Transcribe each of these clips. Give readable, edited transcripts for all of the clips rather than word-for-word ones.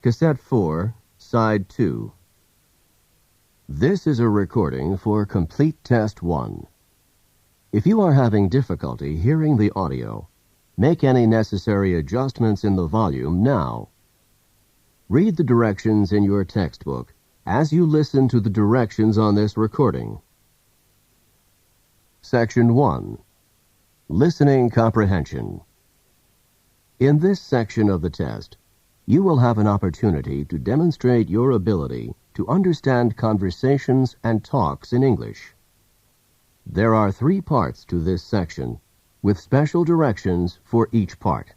Cassette 4, Side 2. This is a recording for Complete Test 1. If you are having difficulty hearing the audio, make any necessary adjustments in the volume now. Read the directions in your textbook as you listen to the directions on this recording. Section 1. Listening Comprehension. In this section of the test, you will have an opportunity to demonstrate your ability to understand conversations and talks in English. There are 3 parts to this section, with special directions for each part.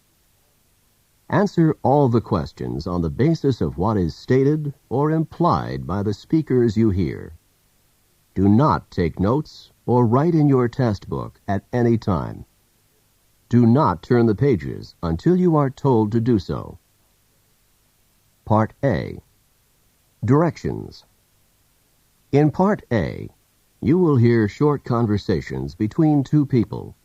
Answer all the questions on the basis of what is stated or implied by the speakers you hear. Do not take notes or write in your test book at any time. Do not turn the pages until you are told to do so. Part A. Directions. In Part A, you will hear short conversations between 2 people.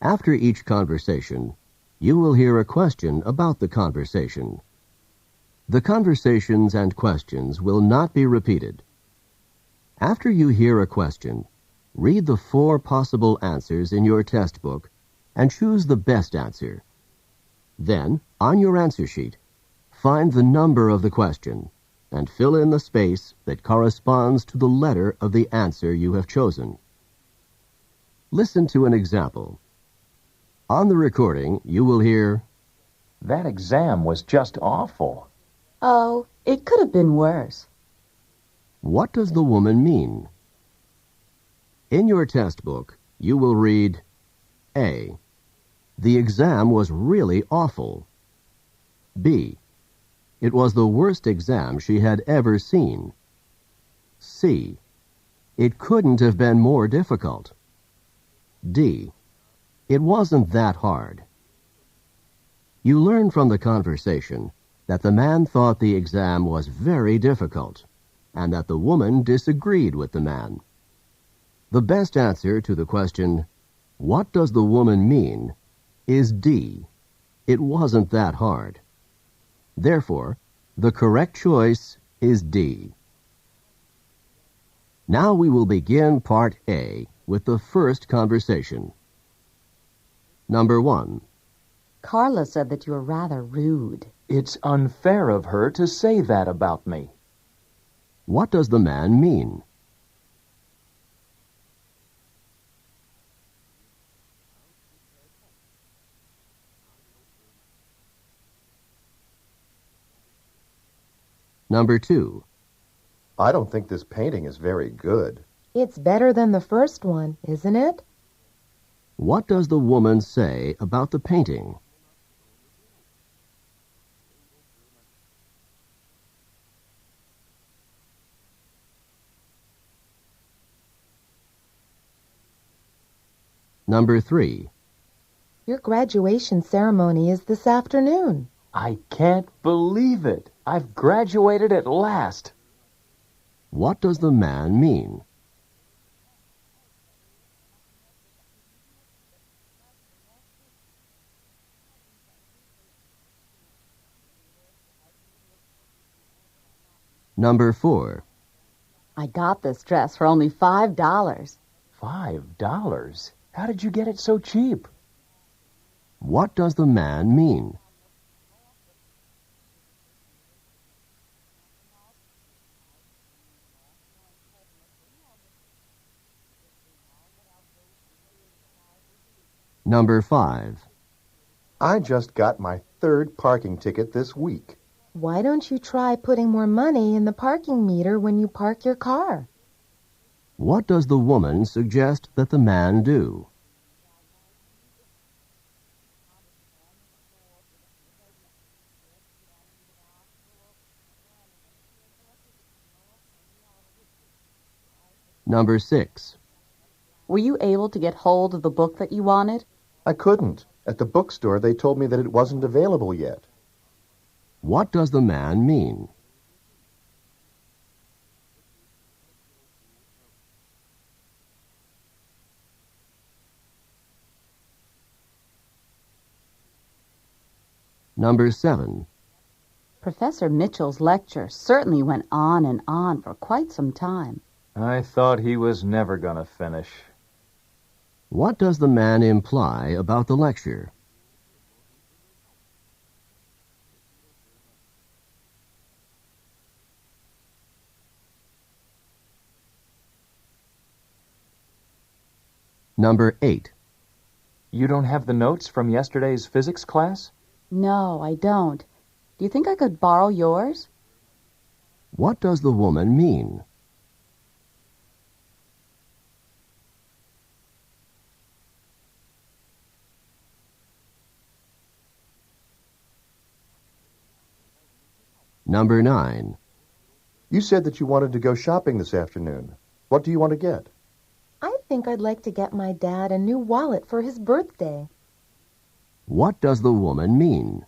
After each conversation, you will hear a question about the conversation. The conversations and questions will not be repeated. After you hear a question, read the 4 possible answers in your test book and choose the best answer. Then, on your answer sheet, find the number of the question and fill in the space that corresponds to the letter of the answer you have chosen. Listen to an example. On the recording, you will hear, "That exam was just awful." "Oh, it could have been worse." What does the woman mean? In your test book, you will read, A. The exam was really awful. B. It was the worst exam she had ever seen. C. It couldn't have been more difficult. D. It wasn't that hard. You learn from the conversation that the man thought the exam was very difficult and that the woman disagreed with the man. The best answer to the question, "What does the woman mean?" is D. It wasn't that hard. Therefore, the correct choice is D. Now we will begin Part A with the first conversation. Number 1. Carla said that you were rather rude. It's unfair of her to say that about me. What does the man mean? Number 2. I don't think this painting is very good. It's better than the first one, isn't it? What does the woman say about the painting? Number 3. Your graduation ceremony is this afternoon. I can't believe it. I've graduated at last. What does the man mean? Number 4. I got this dress for only $5. $5? How did you get it so cheap? What does the man mean? Number 5. I just got my 3rd parking ticket this week. Why don't you try putting more money in the parking meter when you park your car? What does the woman suggest that the man do? Number 6. Were you able to get hold of the book that you wanted? I couldn't. At the bookstore, they told me that it wasn't available yet. What does the man mean? Number 7. Professor Mitchell's lecture certainly went on and on for quite some time. I thought he was never going to finish. What does the man imply about the lecture? Number 8. You don't have the notes from yesterday's physics class? No, I don't. Do you think I could borrow yours? What does the woman mean? Number 9. You said that you wanted to go shopping this afternoon. What do you want to get? I think I'd like to get my dad a new wallet for his birthday. What does the woman mean?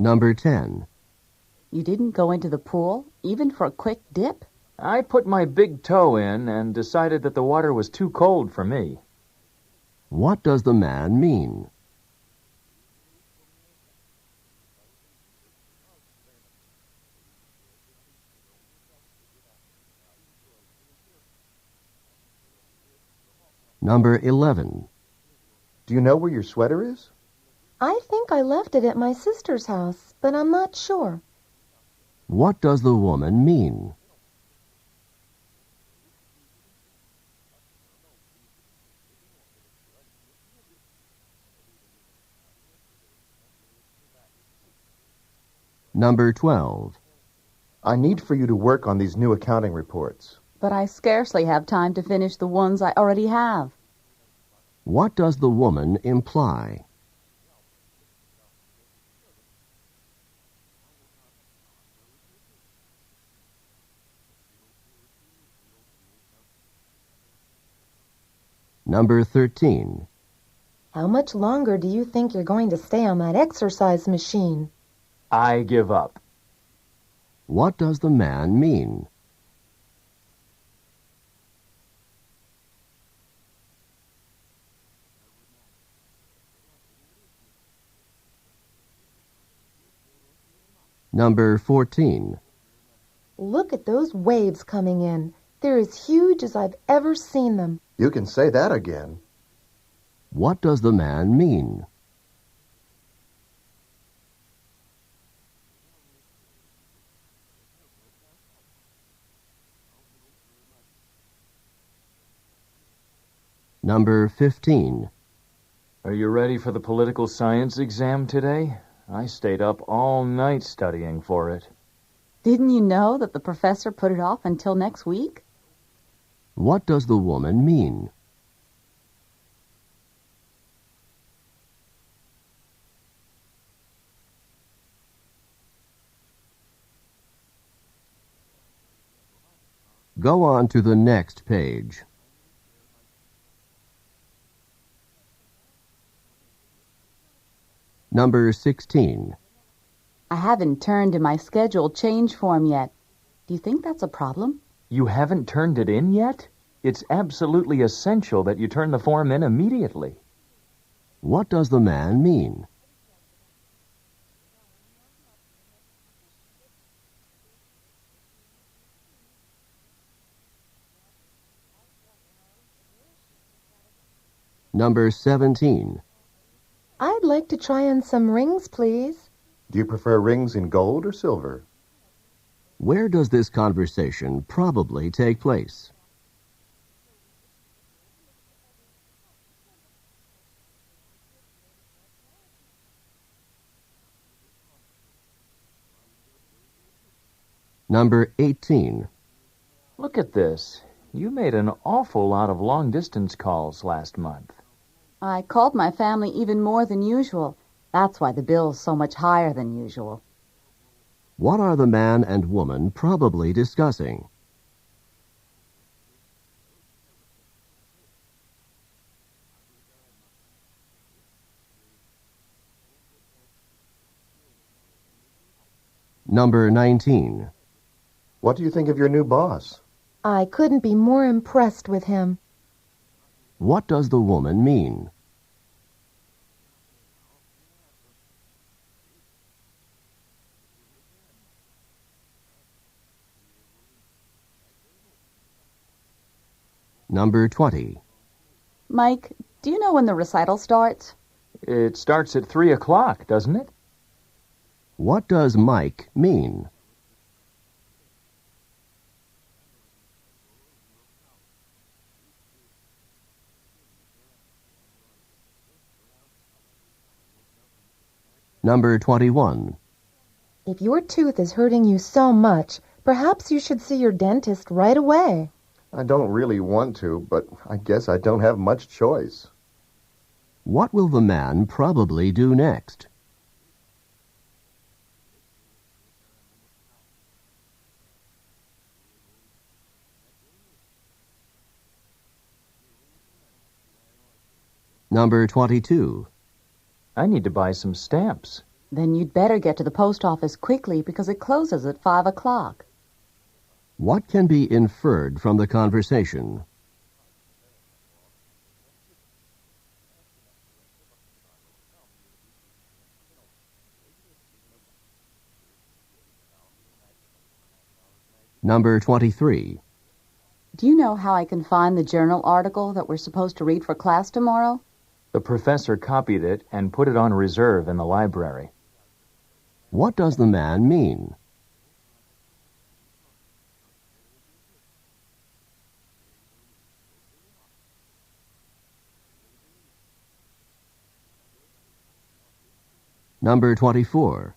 Number 10. You didn't go into the pool, even for a quick dip? I put my big toe in and decided that the water was too cold for me. What does the man mean? Number 11. Do you know where your sweater is? I think I left it at my sister's house, but I'm not sure. What does the woman mean? Number 12. I need for you to work on these new accounting reports. But I scarcely have time to finish the ones I already have. What does the woman imply? Number 13. How much longer do you think you're going to stay on that exercise machine? I give up. What does the man mean? Number 14. Look at those waves coming in. They're as huge as I've ever seen them. You can say that again. What does the man mean? Number 15. Are you ready for the political science exam today? I stayed up all night studying for it. Didn't you know that the professor put it off until next week? What does the woman mean? Go on to the next page. Number 16. I haven't turned in my schedule change form yet. Do you think that's a problem? You haven't turned it in yet? It's absolutely essential that you turn the form in immediately. What does the man mean? Number 17. I'd like to try on some rings, please. Do you prefer rings in gold or silver? Where does this conversation probably take place? Number 18. Look at this. You made an awful lot of long-distance calls last month. I called my family even more than usual. That's why the bill's so much higher than usual. What are the man and woman probably discussing? Number 19. What do you think of your new boss? I couldn't be more impressed with him. What does the woman mean? Number 20. Mike, do you know when the recital starts? It starts at 3 o'clock, doesn't it? What does Mike mean? Number 21. If your tooth is hurting you so much, perhaps you should see your dentist right away. I don't really want to, but I guess I don't have much choice. What will the man probably do next? Number 22. I need to buy some stamps. Then you'd better get to the post office quickly because it closes at 5 o'clock. What can be inferred from the conversation? Number 23. Do you know how I can find the journal article that we're supposed to read for class tomorrow? The professor copied it and put it on reserve in the library. What does the man mean? Number 24.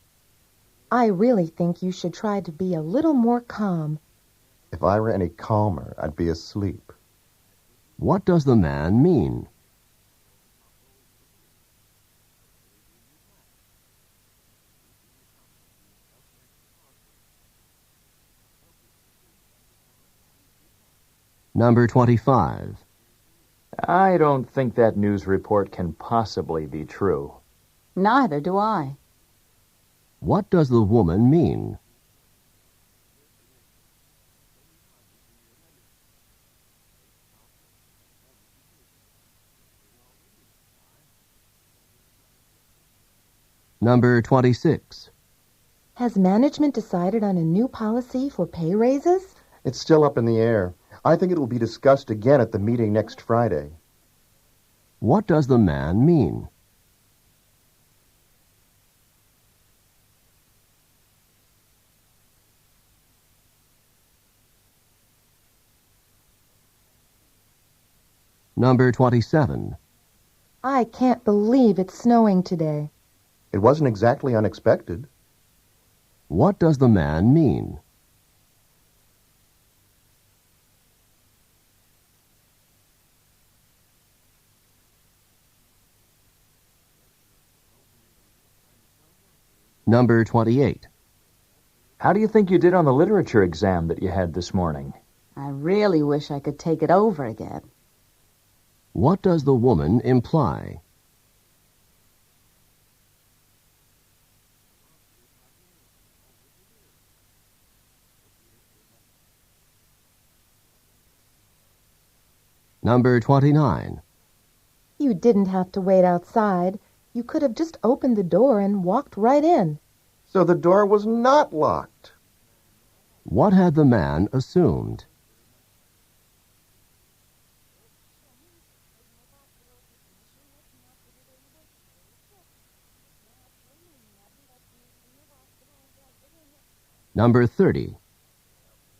I really think you should try to be a little more calm. If I were any calmer, I'd be asleep. What does the man mean? Number 25. I don't think that news report can possibly be true. Neither do I. What does the woman mean? Number 26. Has management decided on a new policy for pay raises? It's still up in the air. I think it will be discussed again at the meeting next Friday. What does the man mean? Number 27. I can't believe it's snowing today. It wasn't exactly unexpected. What does the man mean? Number 28. How do you think you did on the literature exam that you had this morning? I really wish I could take it over again. What does the woman imply? Number 29. You didn't have to wait outside. You could have just opened the door and walked right in. So the door was not locked. What had the man assumed? Number 30.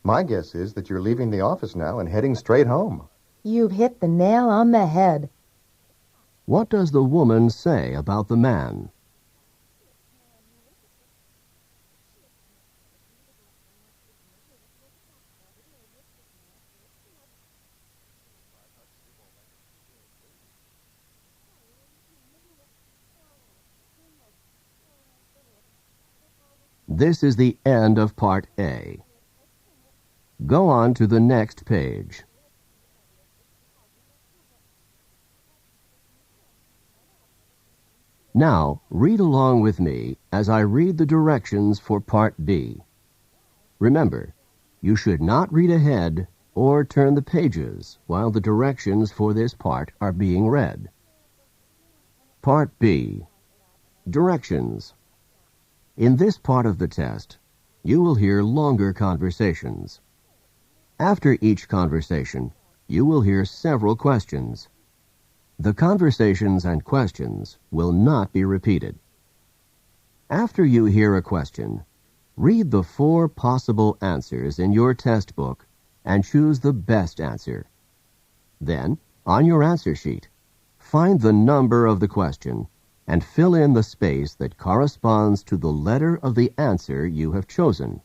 My guess is that you're leaving the office now and heading straight home. You've hit the nail on the head. What does the woman say about the man? This is the end of Part A. Go on to the next page. Now, read along with me as I read the directions for Part B. Remember, you should not read ahead or turn the pages while the directions for this part are being read. Part B. Directions. In this part of the test, you will hear longer conversations. After each conversation, you will hear several questions. The conversations and questions will not be repeated. After you hear a question, read the 4 possible answers in your test book and choose the best answer. Then, on your answer sheet, find the number of the question and fill in the space that corresponds to the letter of the answer you have chosen.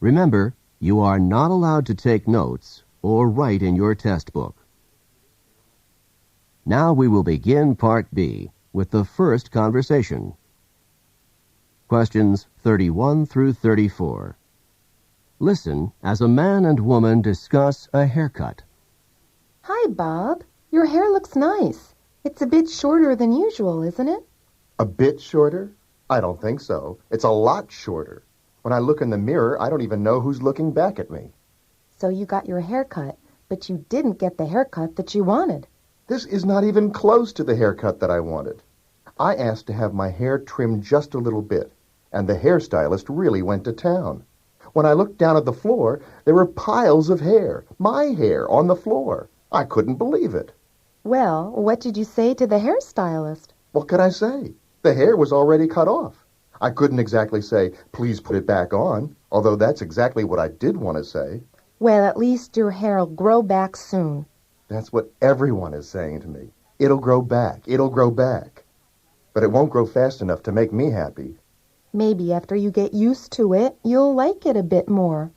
Remember, you are not allowed to take notes or write in your test book. Now we will begin Part B with the first conversation. Questions 31 through 34. Listen as a man and woman discuss a haircut. Hi, Bob. Your hair looks nice. It's a bit shorter than usual, isn't it? A bit shorter? I don't think so. It's a lot shorter. When I look in the mirror, I don't even know who's looking back at me. So you got your hair cut, but you didn't get the haircut that you wanted. This is not even close to the haircut that I wanted. I asked to have my hair trimmed just a little bit, and the hairstylist really went to town. When I looked down at the floor, there were piles of hair, my hair, on the floor. I couldn't believe it. Well, what did you say to the hairstylist? What could I say? The hair was already cut off. I couldn't exactly say, please put it back on, although that's exactly what I did want to say. Well, at least your hair'll grow back soon. That's what everyone is saying to me. It'll grow back. It'll grow back. But it won't grow fast enough to make me happy. Maybe after you get used to it, you'll like it a bit more.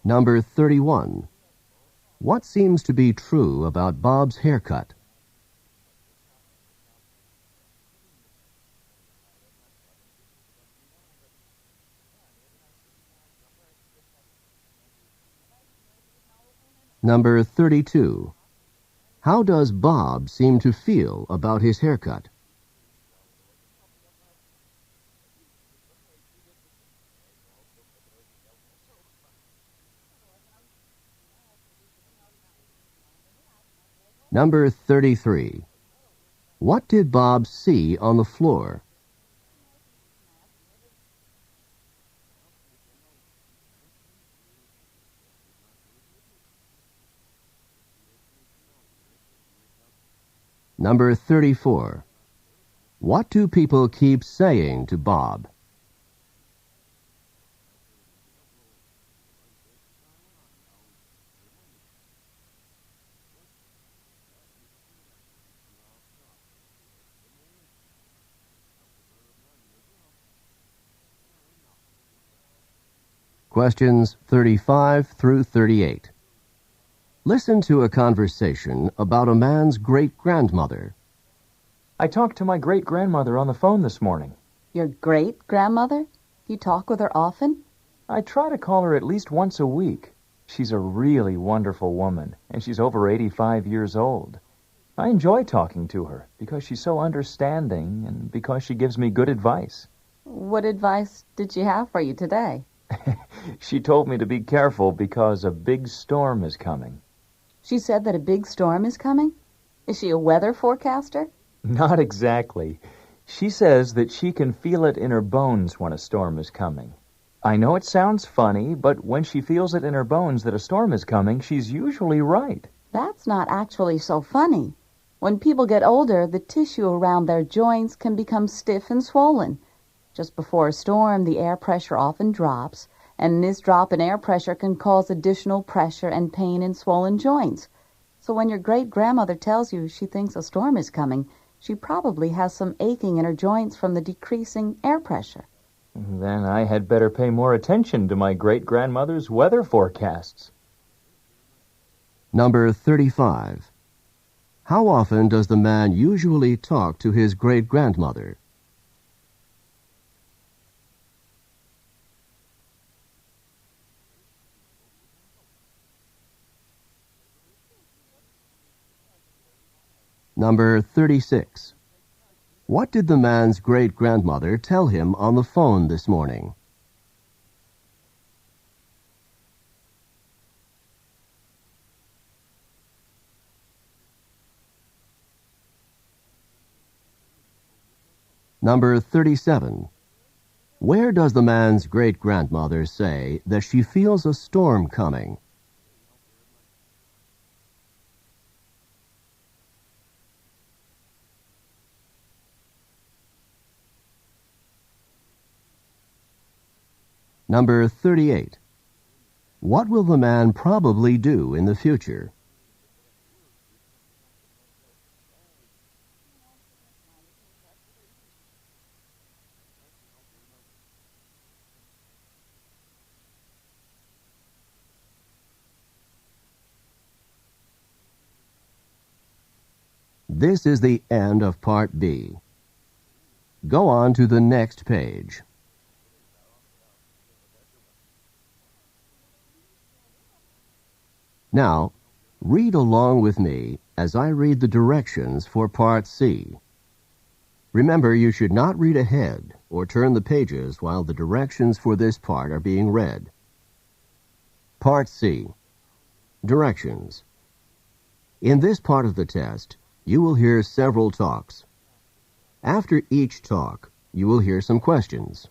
Number 31. What seems to be true about Bob's haircut? Number 32. How does Bob seem to feel about his haircut? Number 33. What did Bob see on the floor? Number 34. What do people keep saying to Bob? Questions 35 through 38. Listen to a conversation about a man's great-grandmother. I talked to my great-grandmother on the phone this morning. Your great-grandmother? You talk with her often? I try to call her at least once a week. She's a really wonderful woman, and she's over 85 years old. I enjoy talking to her because she's so understanding and because she gives me good advice. What advice did she have for you today? She told me to be careful because a big storm is coming. She said that a big storm is coming? Is she a weather forecaster? Not exactly. She says that she can feel it in her bones when a storm is coming. I know it sounds funny, but when she feels it in her bones that a storm is coming, she's usually right. That's not actually so funny. When people get older, the tissue around their joints can become stiff and swollen. Just before a storm, the air pressure often drops, and this drop in air pressure can cause additional pressure and pain in swollen joints. So when your great-grandmother tells you she thinks a storm is coming, she probably has some aching in her joints from the decreasing air pressure. Then I had better pay more attention to my great-grandmother's weather forecasts. Number 35. How often does the man usually talk to his great-grandmother? Number 36. What did the man's great-grandmother tell him on the phone this morning? Number 37. Where does the man's great-grandmother say that she feels a storm coming? Number 38. What will the man probably do in the future? This is the end of Part B. Go on to the next page. Now, read along with me as I read the directions for Part C. Remember, you should not read ahead or turn the pages while the directions for this part are being read. Part C. Directions. In this part of the test, you will hear several talks. After each talk, you will hear some questions.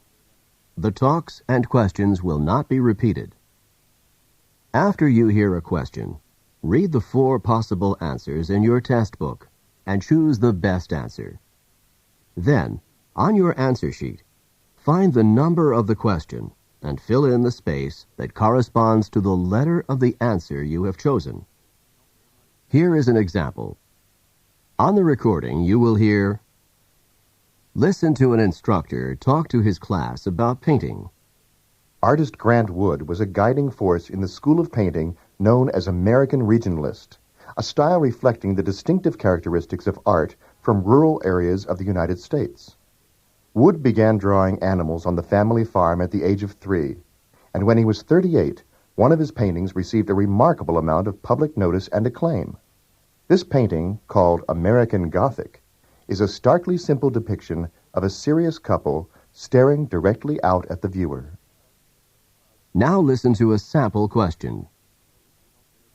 The talks and questions will not be repeated. After you hear a question, read the 4 possible answers in your test book and choose the best answer. Then, on your answer sheet, find the number of the question and fill in the space that corresponds to the letter of the answer you have chosen. Here is an example. On the recording, you will hear, "Listen to an instructor talk to his class about painting." Artist Grant Wood was a guiding force in the school of painting known as American Regionalist, a style reflecting the distinctive characteristics of art from rural areas of the United States. Wood began drawing animals on the family farm at the age of 3, and when he was 38, one of his paintings received a remarkable amount of public notice and acclaim. This painting, called American Gothic, is a starkly simple depiction of a serious couple staring directly out at the viewer. Now listen to a sample question.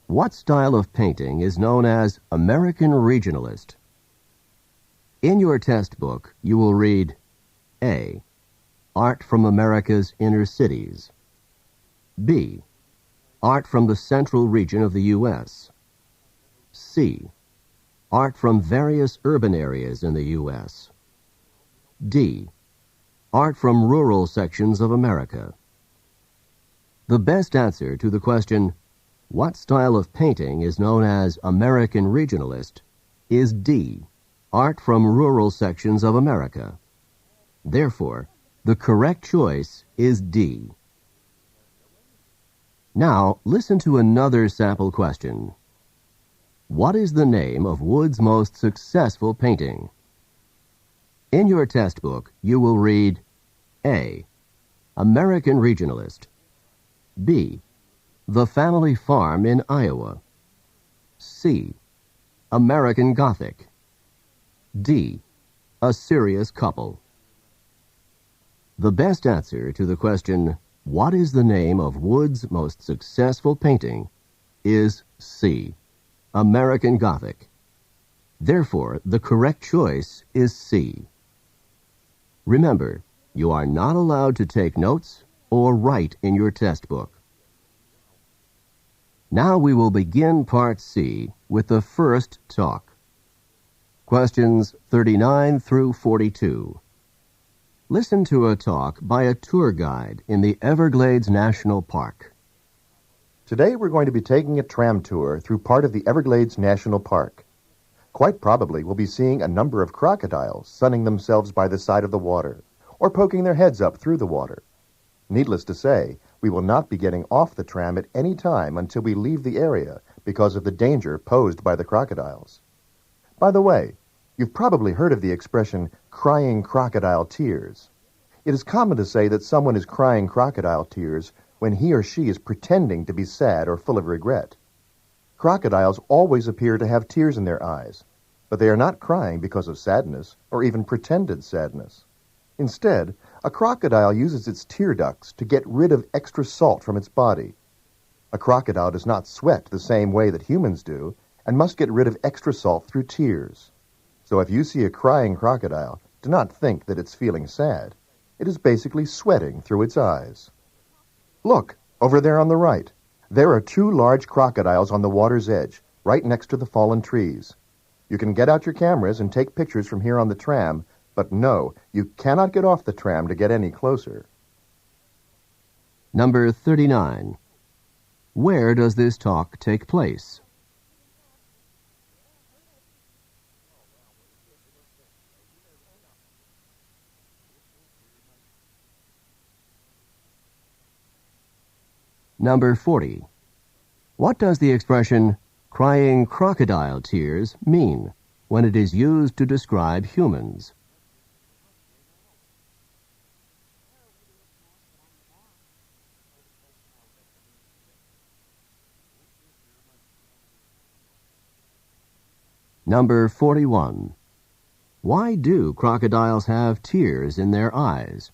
What style of painting is known as American Regionalist? In your test book, you will read A. Art from America's inner cities. B. Art from the central region of the U.S. C. Art from various urban areas in the U.S. D. Art from rural sections of America. The best answer to the question, what style of painting is known as American Regionalist, is D. Art from rural sections of America. Therefore, the correct choice is D. Now, listen to another sample question. What is the name of Wood's most successful painting? In your test book, you will read A. American Regionalist. B. The Family Farm in Iowa. C. American Gothic. D. A Serious Couple. The best answer to the question, what is the name of Wood's most successful painting, is C. American Gothic. Therefore, the correct choice is C. Remember, you are not allowed to take notes or write in your test book. Now we will begin Part C with the first talk. Questions 39 through 42. Listen to a talk by a tour guide in the Everglades National Park. Today we're going to be taking a tram tour through part of the Everglades National Park. Quite probably we'll be seeing a number of crocodiles sunning themselves by the side of the water, or poking their heads up through the water. Needless to say, we will not be getting off the tram at any time until we leave the area because of the danger posed by the crocodiles. By the way, you've probably heard of the expression, crying crocodile tears. It is common to say that someone is crying crocodile tears when he or she is pretending to be sad or full of regret. Crocodiles always appear to have tears in their eyes, but they are not crying because of sadness or even pretended sadness. Instead, a crocodile uses its tear ducts to get rid of extra salt from its body. A crocodile does not sweat the same way that humans do and must get rid of extra salt through tears. So if you see a crying crocodile, Do not think that it's feeling sad. It is basically sweating through its eyes. Look, over there on the right. There are two large crocodiles on the water's edge, right next to the fallen trees. You can get out your cameras and take pictures from here on the tram, but no, you cannot get off the tram to get any closer. Number 39. Where does this talk take place? Number 40. What does the expression crying crocodile tears mean when it is used to describe humans? Number 41. Why do crocodiles have tears in their eyes?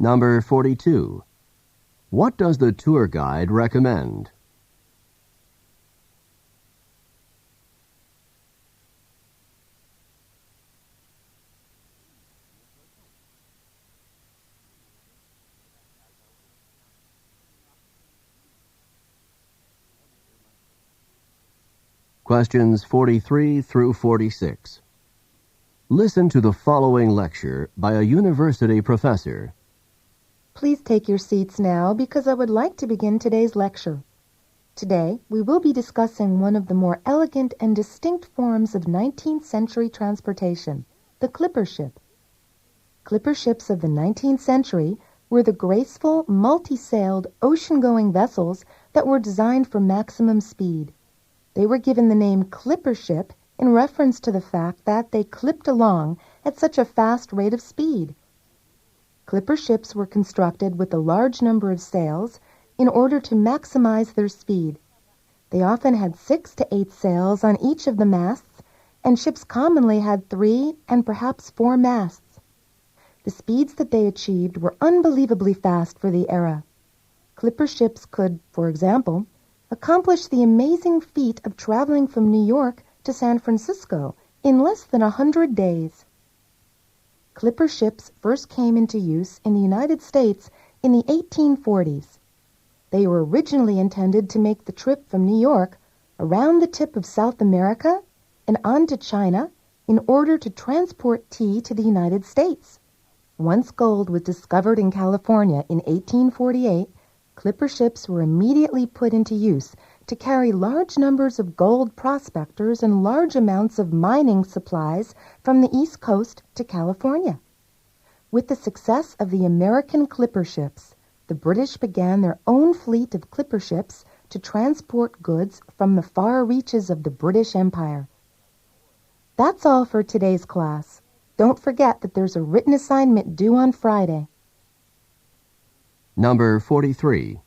Number 42. What does the tour guide recommend? Questions 43 through 46. Listen to the following lecture by a university professor. Please take your seats now because I would like to begin today's lecture. Today, we will be discussing one of the more elegant and distinct forms of 19th century transportation, the clipper ship. Clipper ships of the 19th century were the graceful, multi-sailed, ocean-going vessels that were designed for maximum speed. They were given the name clipper ship in reference to the fact that they clipped along at such a fast rate of speed. Clipper ships were constructed with a large number of sails in order to maximize their speed. They often had 6 to 8 sails on each of the masts, and ships commonly had 3 and perhaps 4 masts. The speeds that they achieved were unbelievably fast for the era. Clipper ships could, for example, accomplish the amazing feat of traveling from New York to San Francisco in less than 100 days. Clipper ships first came into use in the United States in the 1840s. They were originally intended to make the trip from New York around the tip of South America and on to China in order to transport tea to the United States. Once gold was discovered in California in 1848, clipper ships were immediately put into use to carry large numbers of gold prospectors and large amounts of mining supplies from the East Coast to California. With the success of the American clipper ships, the British began their own fleet of clipper ships to transport goods from the far reaches of the British Empire. That's all for today's class. Don't forget that there's a written assignment due on Friday. Number 43.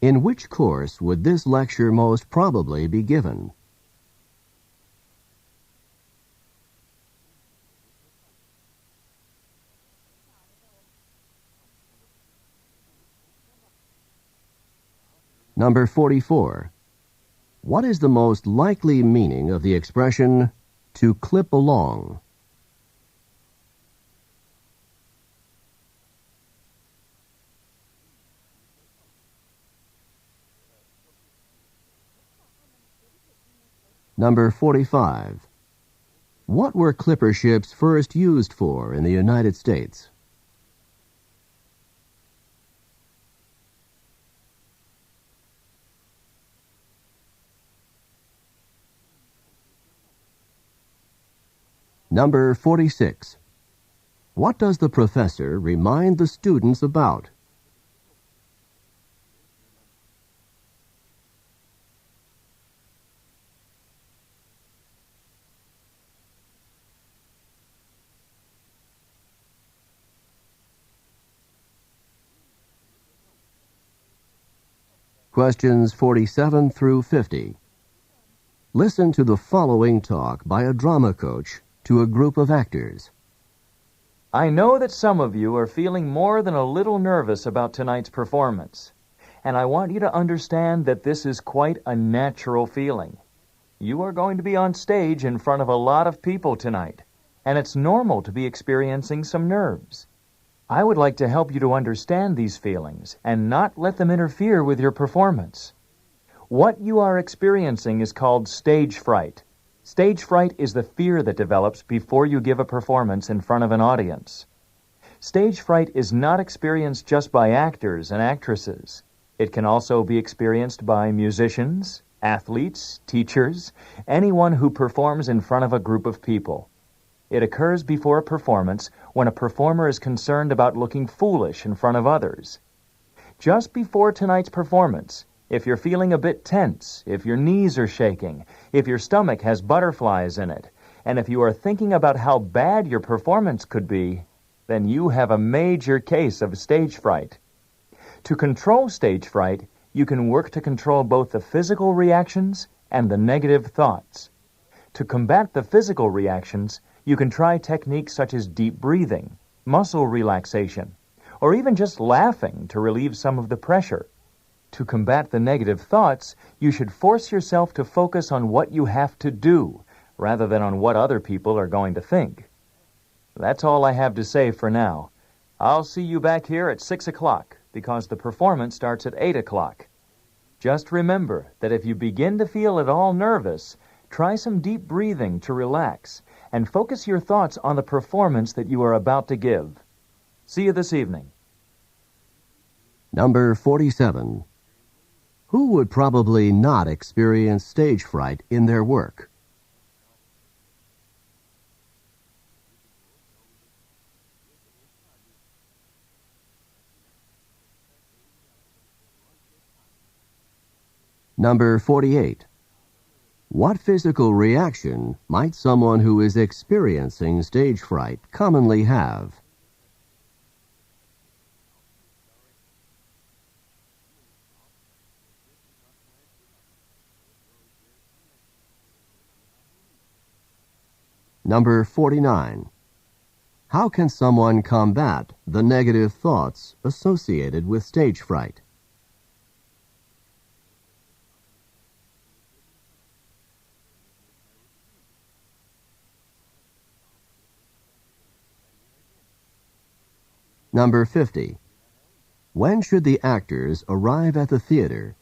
In which course would this lecture most probably be given? Number 44. What is the most likely meaning of the expression to clip along? Number 45. What were clipper ships first used for in the United States? Number 46. What does the professor remind the students about? Questions 47 through 50. Listen to the following talk by a drama coach to a group of actors. I know that some of you are feeling more than a little nervous about tonight's performance, and I want you to understand that this is quite a natural feeling. You are going to be on stage in front of a lot of people tonight, and it's normal to be experiencing some nerves. I would like to help you to understand these feelings and not let them interfere with your performance. What you are experiencing is called stage fright. Stage fright is the fear that develops before you give a performance in front of an audience. Stage fright is not experienced just by actors and actresses. It can also be experienced by musicians, athletes, teachers, anyone who performs in front of a group of people. It occurs before a performance when a performer is concerned about looking foolish in front of others. Just before tonight's performance, if you're feeling a bit tense, if your knees are shaking, if your stomach has butterflies in it, and if you are thinking about how bad your performance could be, then you have a major case of stage fright. To control stage fright, you can work to control both the physical reactions and the negative thoughts. To combat the physical reactions, you can try techniques such as deep breathing, muscle relaxation, or even just laughing to relieve some of the pressure. To combat the negative thoughts, you should force yourself to focus on what you have to do, rather than on what other people are going to think. That's all I have to say for now. I'll see you back here at 6 o'clock, because the performance starts at 8 o'clock. Just remember that if you begin to feel at all nervous, try some deep breathing to relax, and focus your thoughts on the performance that you are about to give. See you this evening. Number 47. Who would probably not experience stage fright in their work? Number 48. What physical reaction might someone who is experiencing stage fright commonly have? Number 49. How can someone combat the negative thoughts associated with stage fright? Number 50. When should the actors arrive at the theater